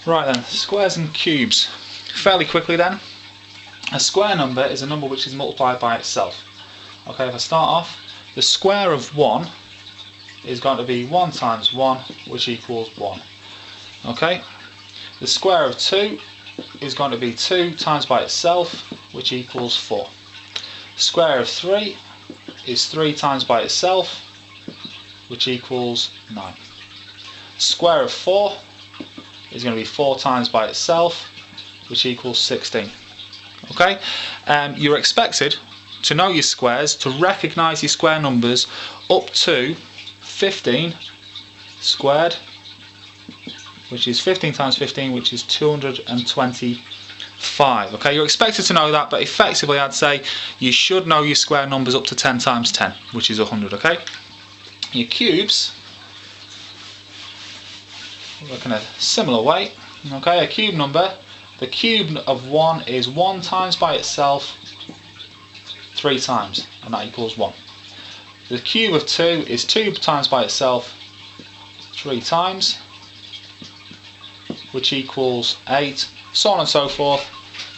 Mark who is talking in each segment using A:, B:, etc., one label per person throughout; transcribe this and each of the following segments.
A: Right then, squares and cubes. Fairly quickly then, a square number is a number which is multiplied by itself. Okay, if I start off, the square of 1 is going to be 1 times 1, which equals 1. Okay, the square of 2 is going to be 2 times by itself, which equals 4. Square of 3 is 3 times by itself, which equals 9. Square of 4 is going to be 4 times by itself, which equals 16. Okay, you're expected to know your squares, to recognise your square numbers up to 15 squared, which is 15 times 15, which is 225. Okay, you're expected to know that, but effectively I'd say you should know your square numbers up to 10 times 10, which is 100. Okay, your cubes work in a similar way. Okay, a cube number, the cube of 1 is 1 times by itself 3 times, and that equals 1. The cube of 2 is 2 times by itself 3 times, which equals 8, so on and so forth.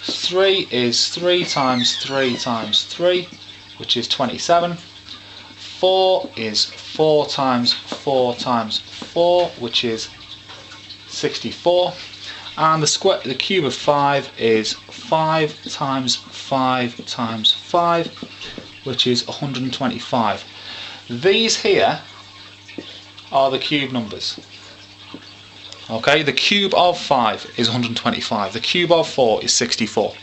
A: 3 is 3 times 3 times 3, which is 27. 4 is 4 times 4 times 4, which is 64. And the cube of 5 is 5 times 5 times 5, which is 125. These here are the cube numbers. Okay, the cube of 5 is 125. The cube of 4 is 64.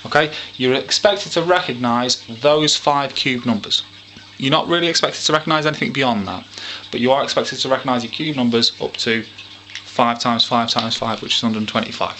A: Okay, you're expected to recognise those 5 cube numbers. You're not really expected to recognise anything beyond that, but you are expected to recognise your cube numbers up to 5 times 5 times 5, which is 125.